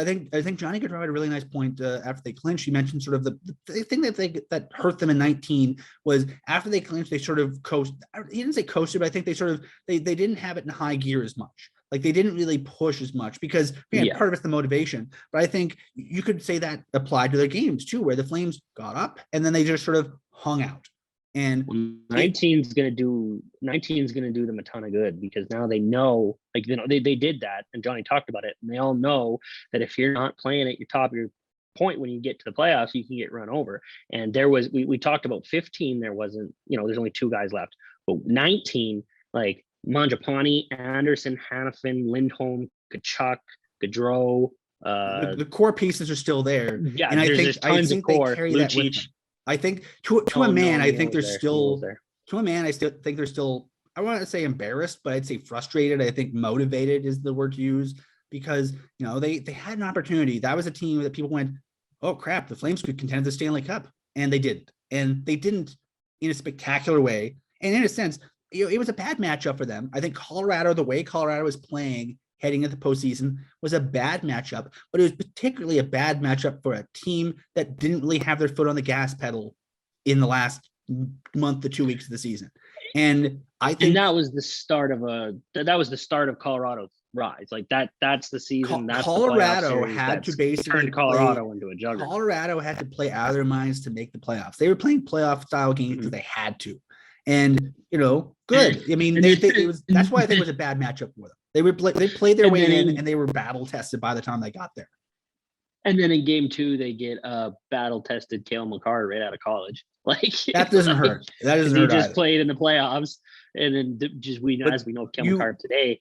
think Johnny Gaudreau had a really nice point after they clinched. He mentioned sort of the thing that hurt them in 19 was after they clinched, they sort of he didn't say coasted, but I think they didn't have it in high gear as much. Like they didn't really push as much because part of it's the motivation. But I think you could say that applied to their games too, where the Flames got up and then they just sort of hung out. And 19's gonna do them a ton of good because now they know, like, you know, they did that, and Johnny talked about it, and they all know that if you're not playing at your top of your point when you get to the playoffs, you can get run over. And we talked about 15, there wasn't, you know, there's only 2 guys left, but 19, like Mangiapane, Anderson, Hannafin, Lindholm, Kachuk, Gaudreau, the core pieces are still there. Yeah, and I think core. They carry that with them. I think to a man, I think they're still to a man. I still think they're still. I want to say embarrassed, but I'd say frustrated. I think motivated is the word to use because you know they had an opportunity. That was a team that people went, oh crap, the Flames could contend the Stanley Cup, and they didn't. And they didn't in a spectacular way. And in a sense, you know, it was a bad matchup for them. I think Colorado, the way Colorado was playing heading into the postseason, was a bad matchup, but it was particularly a bad matchup for a team that didn't really have their foot on the gas pedal in the last month to 2 weeks of the season. And I think that was the start of Colorado's rise. Like that's the season. That's Colorado had to basically turn Colorado into a juggernaut. Colorado had to play out of their minds to make the playoffs. They were playing playoff style games because they had to. And you know, good. I mean, that's why I think it was a bad matchup for them. They played their way in, and they were battle tested by the time they got there. And then in game 2, they get a battle tested Cale Makar right out of college. Like that doesn't hurt. That doesn't hurt. He just played in the playoffs, and then as we know, Cale Makar today,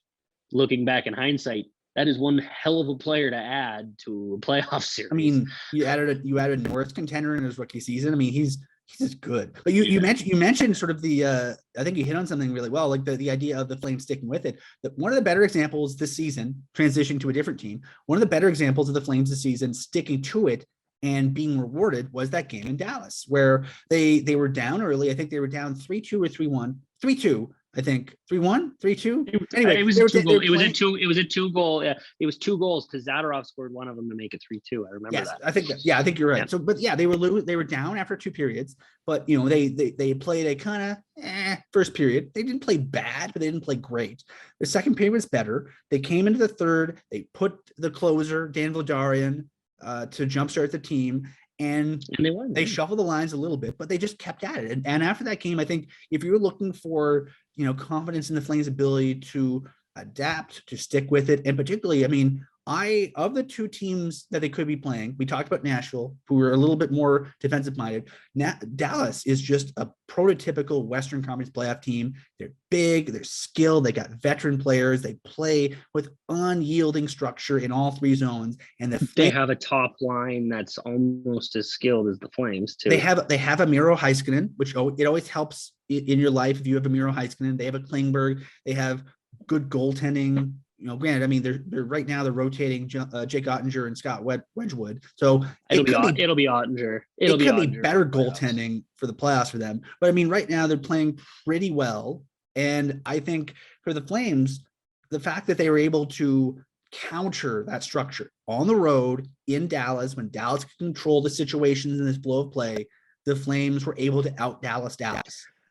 looking back in hindsight, that is one hell of a player to add to a playoff series. I mean, you added Norris contender in his rookie season. I mean, he's just good. But you mentioned sort of the I think you hit on something really well, like the idea of the Flames sticking with it. That one of the better examples this season, transitioning to a different team, one of the better examples of the Flames this season sticking to it and being rewarded was that game in Dallas where they were down early. I think they were down 3-2 or 3-1. 3-2. I think 3-1, 3-2. Anyway, it was a 2 goal. Yeah, it was 2 goals because Zadorov scored one of them to make it 3-2. I remember that. I think you're right. Yeah. So, but yeah, they were down after 2 periods, but you know they played a kind of first period. They didn't play bad, but they didn't play great. The second period was better. They came into the third. They put the closer Dan Vladarian to jumpstart the team. And they won. They shuffled the lines a little bit, but they just kept at it. And after that game, I think if you're looking for, you know, confidence in the Flames' ability to adapt, to stick with it, and particularly, I mean, of the 2 teams that they could be playing, we talked about Nashville, who were a little bit more defensive minded. Dallas is just a prototypical Western Conference playoff team. They're big, they're skilled, they got veteran players, they play with unyielding structure in all 3 zones, and they have a top line that's almost as skilled as the Flames too. They have a Miro Heiskanen, which it always helps in your life if you have a Miro Heiskanen. They have a Klingberg. They have good goaltending. You know, granted, I mean, they're right now they're rotating Jake Ottinger and Scott Wedgwood, so it'll be Ottinger. It could be better goaltending for the playoffs for them. But I mean, right now they're playing pretty well, and I think for the Flames, the fact that they were able to counter that structure on the road in Dallas when Dallas could control the situations in this flow of play, the Flames were able to out Dallas.